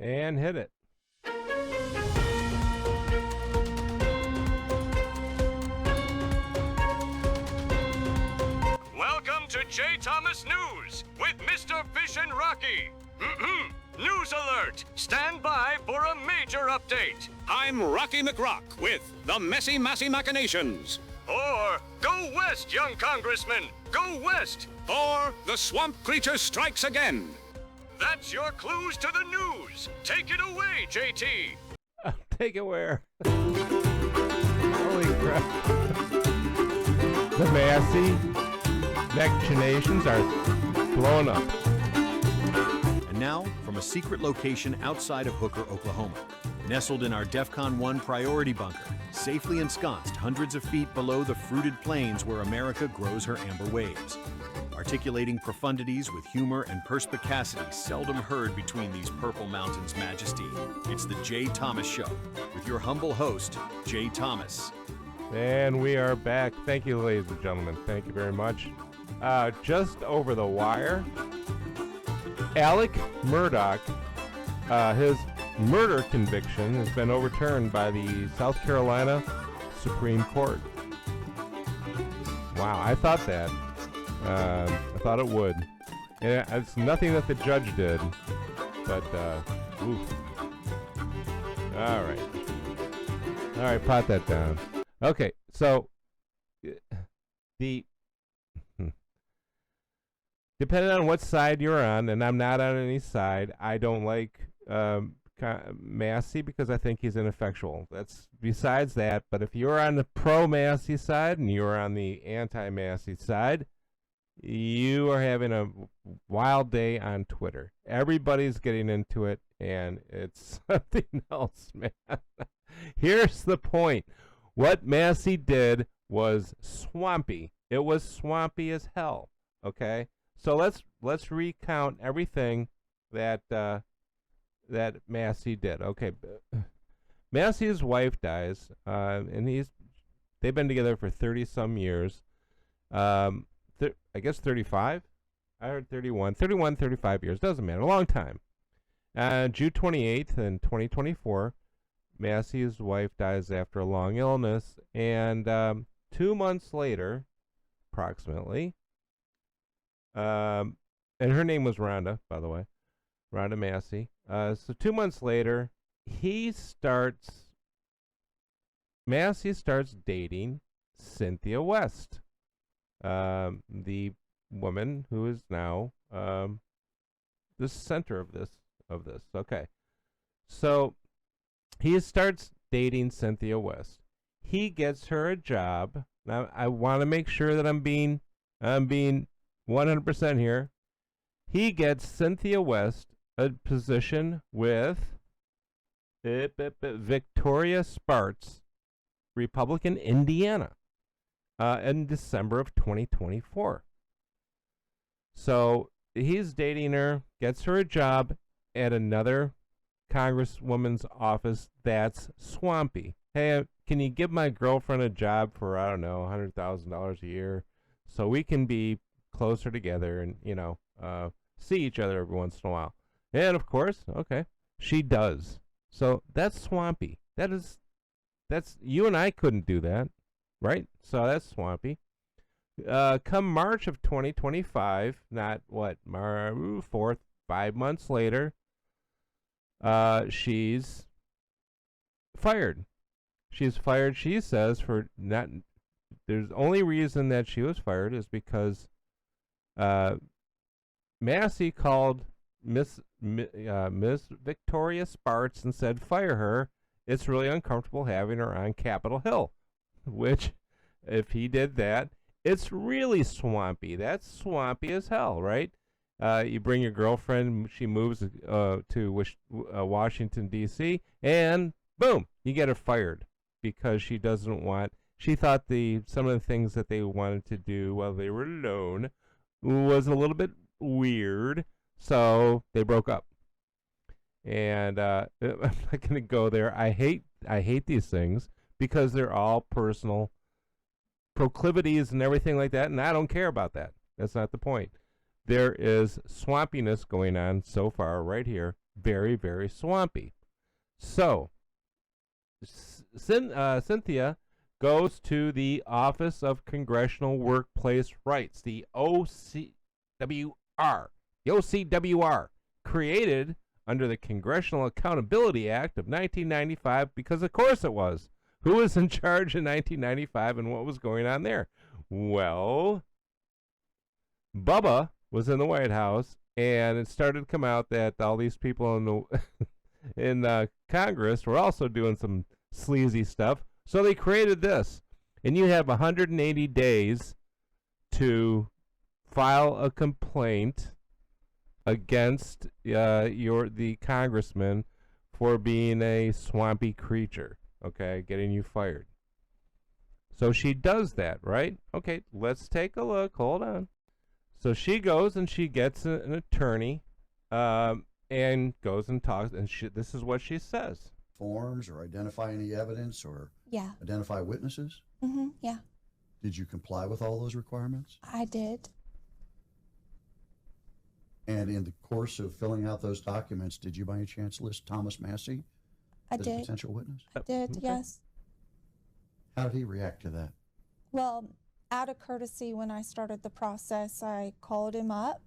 And hit it. Welcome to J. Thomas News with Mr. Fish and Rocky. News alert! Stand by for a major update. I'm Rocky McRock with the Massie Machinations. Or, go west, young congressman! Go west! Or, the swamp creature strikes again. That's your clues to the news. Take it away, JT. Take it where? Holy crap. The Massie Machinations are blown up. And now, from a secret location outside of Hooker, Oklahoma, nestled in our DEFCON 1 priority bunker, safely ensconced hundreds of feet below the fruited plains where America grows her amber waves. Articulating profundities with humor and perspicacity seldom heard between these purple mountains' majesty, it's the J. Thomas Show, with your humble host, J. Thomas. And we are back. Thank you, ladies and gentlemen. Thank you very much. Just over the wire, Alec Murdaugh, his murder conviction has been overturned by the South Carolina Supreme Court. Wow, I thought that. I thought it would. And it's nothing that the judge did, but, oof. All right, pot that down. Okay, so, depending on what side you're on, and I'm not on any side, I don't like Massie because I think he's ineffectual. That's besides that, but if you're on the pro-Massie side and you're on the anti-Massie side, you are having a wild day on Twitter. Everybody's getting into it, and it's something else, man. Here's the point. What Massie did was swampy. It was swampy as hell, okay? So let's recount everything that that Massie did. Okay, Massie's wife dies, and they've been together for 30-some years. I guess 35. I heard 31, 35 years. Doesn't matter. A long time. June 28th in 2024, Massie's wife dies after a long illness, and 2 months later, approximately, and her name was Rhonda, by the way, Rhonda Massie. So 2 months later, Massie starts dating Cynthia West, the woman who is now the center of this. Okay, so he starts dating Cynthia West. He gets her a job. Now I want to make sure that I'm being 100% here. He gets Cynthia West a position with Victoria Sparks, Republican, Indiana, in December of 2024. So he's dating her, gets her a job at another congresswoman's office that's swampy. Hey, can you give my girlfriend a job for, I don't know, $100,000 a year so we can be closer together and, see each other every once in a while? And of course, okay, she does. So that's swampy. That's you and I couldn't do that, right? So that's swampy. Come March of 2025, not what, 5 months later, she's fired. She's fired, she says, for not. There's only reason that she was fired is because Massie called Miss Victoria Sparks and said, "Fire her. It's really uncomfortable having her on Capitol Hill." Which, if he did that, it's really swampy. That's swampy as hell, right? You bring your girlfriend, she moves to Washington, D.C., and boom, you get her fired because she doesn't want. She thought some of the things that they wanted to do while they were alone was a little bit weird, so they broke up. And I'm not going to go there. I hate these things because they're all personal proclivities and everything like that, and I don't care about that. That's not the point. There is swampiness going on so far right here very, very swampy. So, Cynthia goes to the Office of Congressional Workplace Rights, the OCWR. The OCWR, created under the Congressional Accountability Act of 1995, because of course it was. Who was in charge in 1995 and what was going on there? Well, Bubba was in the White House, and it started to come out that all these people in the in Congress were also doing some sleazy stuff. So they created this, and you have 180 days to file a complaint against the congressman for being a swampy creature. Okay, getting you fired. So she does that, right? Okay, let's take a look. Hold on. So she goes and she gets an attorney, and goes and talks, and this is what she says. Forms or identify any evidence or Yeah. identify witnesses? Yeah. Did you comply with all those requirements? I did. And in the course of filling out those documents, did you by any chance list Thomas Massie I as a did. potential witness? I did, Okay. yes. How did he react to that? Well, out of courtesy, when I started the process, I called him up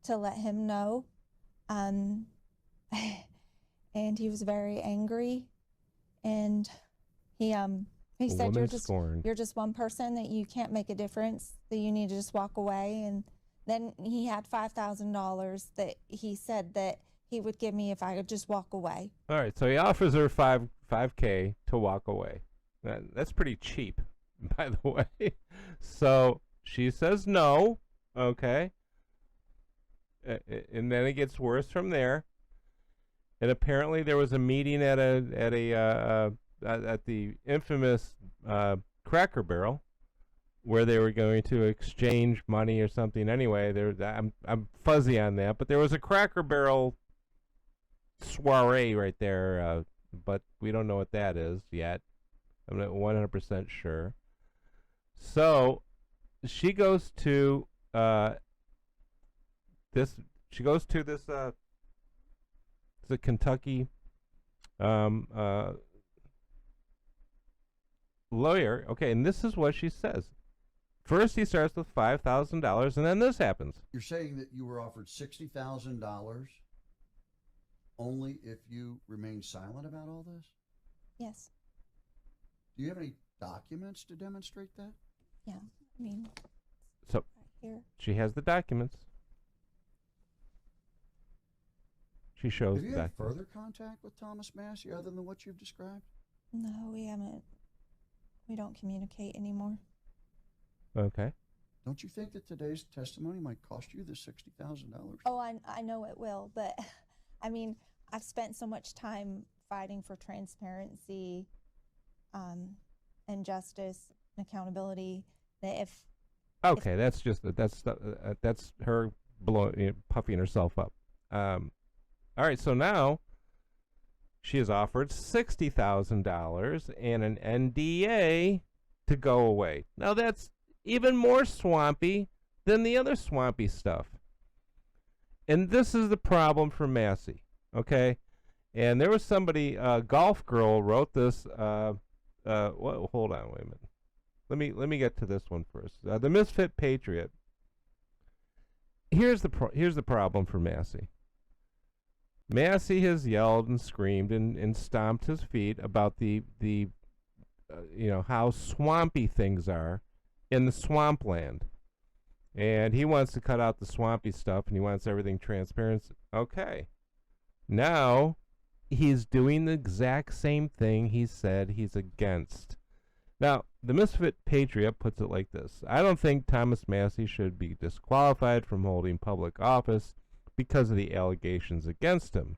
to let him know. And he was very angry. And he said, you're just one person, that you can't make a difference, that you need to just walk away. And then he had $5,000 that he said that he would give me if I could just walk away. All right, so he offers her $5K to walk away. That's pretty cheap, by the way. So she says no. Okay. And then it gets worse from there. And apparently there was a meeting at the infamous Cracker Barrel, where they were going to exchange money or something. Anyway, I'm fuzzy on that, but there was a Cracker Barrel soiree right there, but we don't know what that is yet. I'm not 100% sure. So she goes to this. She goes to this. The Kentucky lawyer. Okay, and this is what she says. First, he starts with $5,000, and then this happens. You're saying that you were offered $60,000 only if you remain silent about all this? Yes. Do you have any documents to demonstrate that? Yeah. I mean, So right here. she has the documents. She shows Have you the had documents. further contact with Thomas Massie other than what you've described? No, we haven't. We don't communicate anymore. Okay. Don't you think that today's testimony might cost you the $60,000? Oh, I know it will, but I mean, I've spent so much time fighting for transparency, and justice and accountability that if Okay, that's her puffing herself up. All right, so now she is offered $60,000 and an NDA to go away. Now that's even more swampy than the other swampy stuff. And this is the problem for Massie, okay? And there was somebody, Golf Girl wrote this. Hold on, wait a minute. Let me get to this one first. The Misfit Patriot. Here's the problem for Massie. Massie has yelled and screamed and stomped his feet about the how swampy things are in the swampland. And he wants to cut out the swampy stuff, and he wants everything transparent. Okay. Now, he's doing the exact same thing he said he's against. Now, the Misfit Patriot puts it like this. I don't think Thomas Massie should be disqualified from holding public office because of the allegations against him.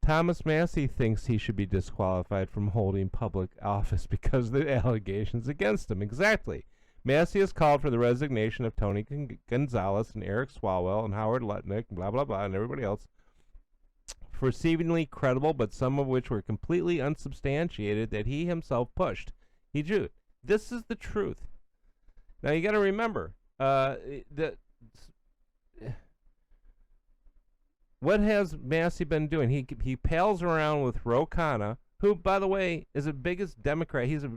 Thomas Massie thinks he should be disqualified from holding public office because of the allegations against him. Exactly. Massie has called for the resignation of Tony Gonzalez and Eric Swalwell and Howard Lutnick, blah, blah, blah, and everybody else, for seemingly credible, but some of which were completely unsubstantiated, that he himself pushed. He drew. This is the truth. Now, you got to remember, what has Massie been doing? He pals around with Ro Khanna, who, by the way, is the biggest Democrat. He's a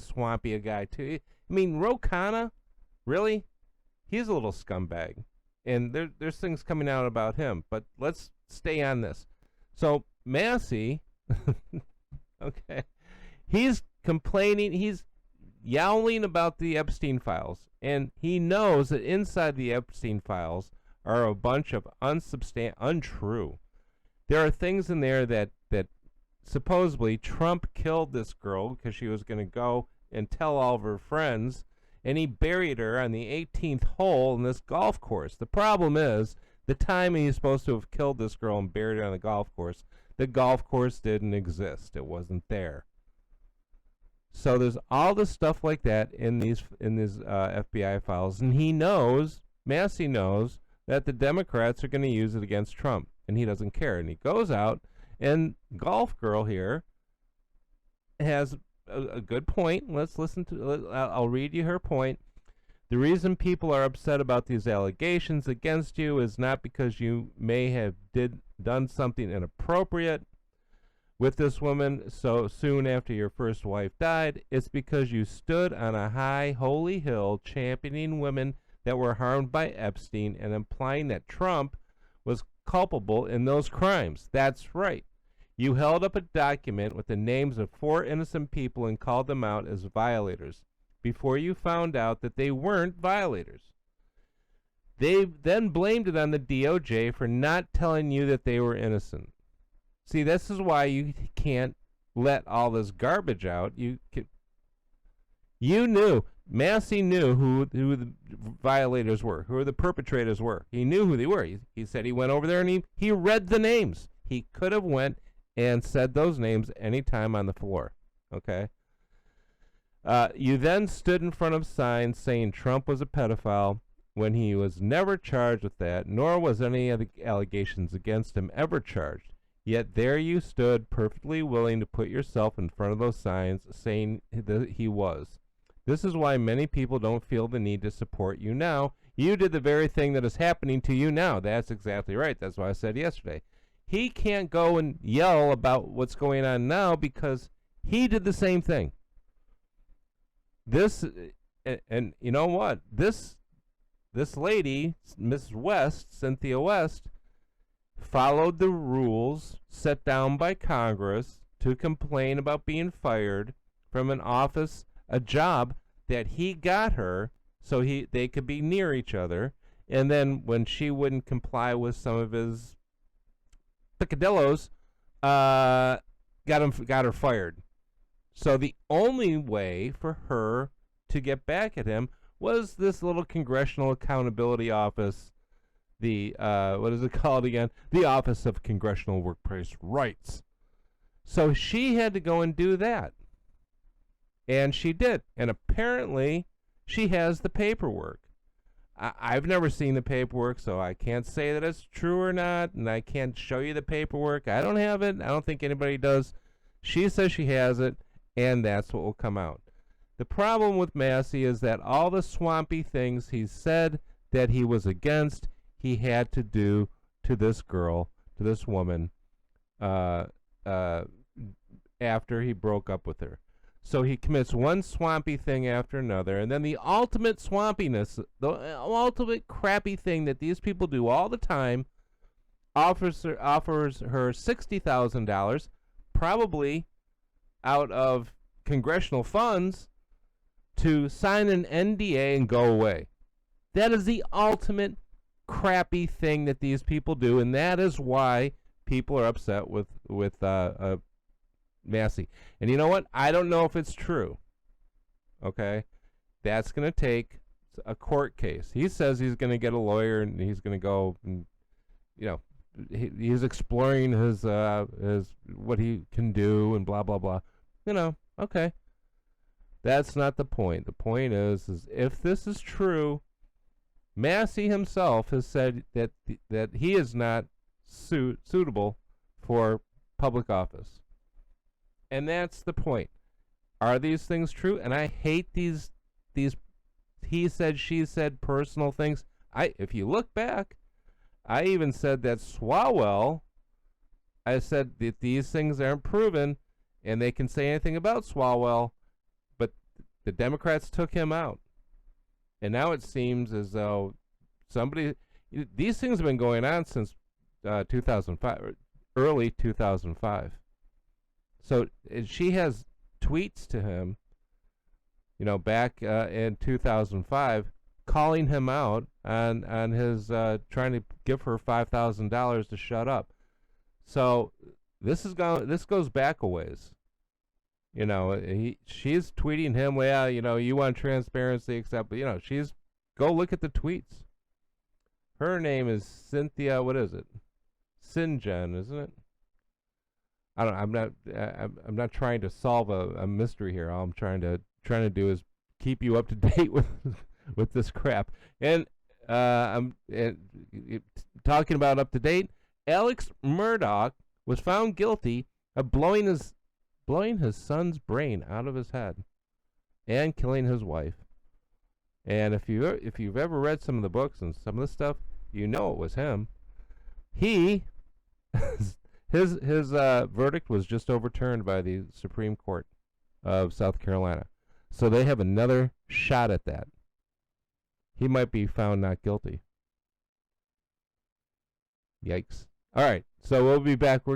swampy guy too. I mean, Ro Khanna, really? He's a little scumbag, and there's things coming out about him. But let's stay on this. So Massie, okay, he's complaining. He's yowling about the Epstein Files, and he knows that inside the Epstein Files are a bunch of untrue. There are things in there that supposedly Trump killed this girl because she was going to go and tell all of her friends, and he buried her on the 18th hole in this golf course. The problem is, the time he's supposed to have killed this girl and buried her on the golf course didn't exist. It wasn't there. So there's all this stuff like that in these FBI files, and Massie knows that the Democrats are going to use it against Trump, and he doesn't care. And he goes out, and Golf Girl here has a good point. Let's listen to. I'll read you her point. The reason people are upset about these allegations against you is not because you may have done something inappropriate with this woman so soon after your first wife died. It's because you stood on a high, holy hill championing women that were harmed by Epstein and implying that Trump was culpable in those crimes. That's right. You held up a document with the names of 4 innocent people and called them out as violators before you found out that they weren't violators. They then blamed it on the DOJ for not telling you that they were innocent. See, this is why you can't let all this garbage out. Massie knew who the violators were, who the perpetrators were. He knew who they were. He said he went over there and he read the names. He could have went and said those names any time on the floor. Okay? You then stood in front of signs saying Trump was a pedophile when he was never charged with that, nor was any of the allegations against him ever charged. Yet there you stood, perfectly willing to put yourself in front of those signs saying that he was. This is why many people don't feel the need to support you now. You did the very thing that is happening to you now. That's exactly right. That's what I said yesterday. He can't go and yell about what's going on now because he did the same thing. And you know what? This lady, Miss West, Cynthia West, followed the rules set down by Congress to complain about being fired from an office, a job that he got her so they could be near each other. And then when she wouldn't comply with some of his picadillos, got her fired. So the only way for her to get back at him was this little Congressional Accountability Office, the what is it called again? The Office of Congressional Workplace Rights. So she had to go and do that. And she did. And apparently she has the paperwork. I've never seen the paperwork, so I can't say that it's true or not, and I can't show you the paperwork. I don't have it. I don't think anybody does. She says she has it, and that's what will come out. The problem with Massie is that all the swampy things he said that he was against, he had to do to this girl, to this woman, after he broke up with her. So he commits one swampy thing after another, and then the ultimate swampiness, the ultimate crappy thing that these people do all the time, offers her $60,000, probably out of congressional funds, to sign an NDA and go away. That is the ultimate crappy thing that these people do, and that is why people are upset with Massie. And you know what? I don't know if it's true. Okay? That's going to take a court case. He says he's going to get a lawyer and he's going to go and, he's exploring his what he can do and blah, blah, blah. Okay. That's not the point. The point is if this is true, Massie himself has said that he is not suitable for public office. And that's the point. Are these things true? And I hate these he said, she said personal things. If you look back, I even said that Swalwell, I said that these things aren't proven, and they can say anything about Swalwell, but the Democrats took him out. And now it seems as though these things have been going on since 2005, early 2005. So she has tweets to him, back in 2005, calling him out on his trying to give her $5,000 to shut up. So this goes back a ways. She's tweeting him, well, you want transparency, except, go look at the tweets. Her name is Cynthia, what is it? Sinjen, isn't it? I'm not trying to solve a mystery here. All I'm trying to do is keep you up to date with this crap. And I'm talking about up to date. Alex Murdaugh was found guilty of blowing his son's brain out of his head and killing his wife. And if you've ever read some of the books and some of the stuff, it was him. His verdict was just overturned by the Supreme Court of South Carolina. So they have another shot at that. He might be found not guilty. Yikes. All right. So we'll be back. We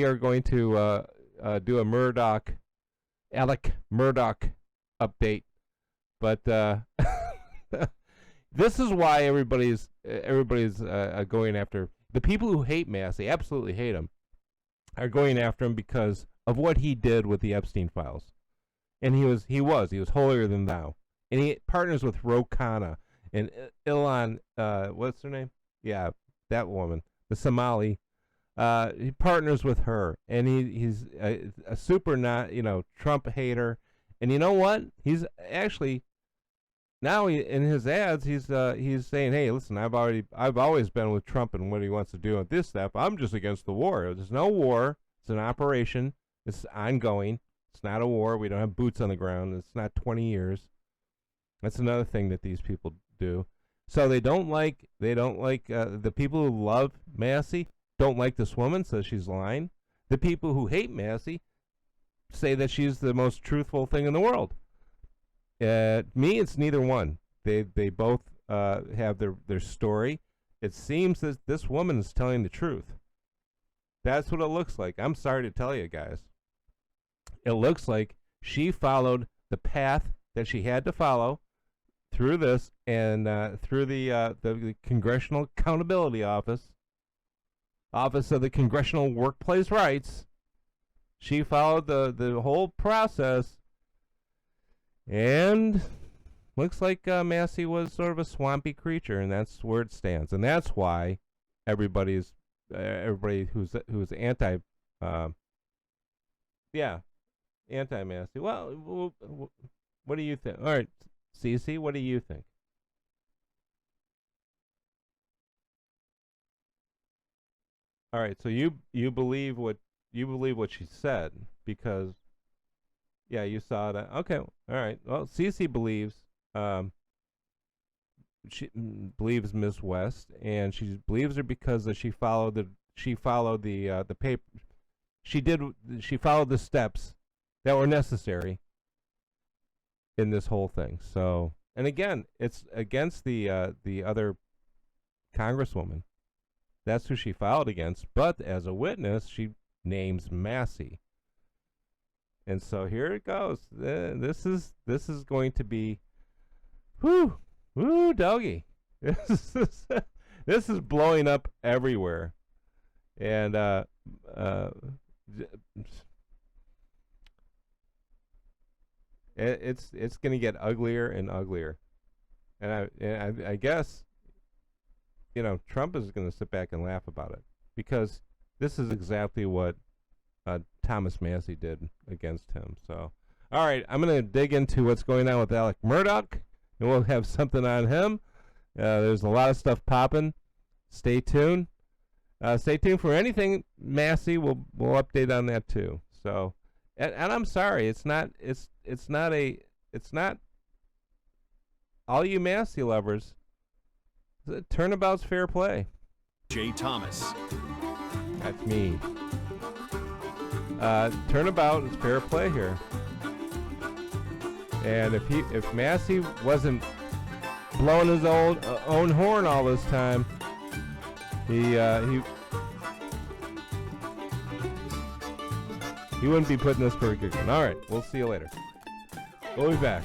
are going to do a Alec Murdaugh update. But this is why everybody's going after the people who hate Massie, absolutely hate him, are going after him because of what he did with the Epstein Files. And he was holier than thou. And he partners with Ro Khanna and Ilan, what's her name? Yeah, that woman, the Somali. He partners with her, and he's a super Trump hater. And you know what? He's actually now in his ads he's saying, hey, listen, I've always been with Trump and what he wants to do with this stuff. I'm just against the war. There's no war. It's an operation. It's ongoing. It's not a war. We don't have boots on the ground. It's not 20 years. That's another thing that these people do. So they don't like the people who love Massie don't like this woman, says she's lying. The people who hate Massie say that she's the most truthful thing in the world. Me, it's neither one. They both have their story. It seems that this woman is telling the truth. That's what it looks like. I'm sorry to tell you guys. It looks like she followed the path that she had to follow through this and through the Congressional Accountability Office of the Congressional Workplace Rights. She followed the whole process, and looks like Massie was sort of a swampy creature, and that's where it stands. And that's why everybody who's anti Massie. Well, what do you think? All right, Cece, what do you think? All right, so you believe what she said because, yeah, you saw that. Okay, all right. Well, Cece believes she believes Miss West, and she believes her because she followed the paper. She followed the steps that were necessary in this whole thing. So, and again, it's against the other congresswoman. That's who she filed against. But as a witness, she names Massie. And so here it goes. This is going to be, whoo, doggy. This is blowing up everywhere, and it's going to get uglier and uglier, and I guess Trump is going to sit back and laugh about it because this is exactly what Thomas Massie did against him. So, all right, I'm going to dig into what's going on with Alec Murdaugh, and we'll have something on him. There's a lot of stuff popping. Stay tuned. Stay tuned for anything Massie. We'll update on that too. So, and I'm sorry, it's not all you Massie lovers. Turnabout's fair play. Jay Thomas. That's me. Turnabout is fair play here. And if Massie wasn't blowing his own horn all this time, he wouldn't be putting this for a good one. All right, we'll see you later. We'll be back.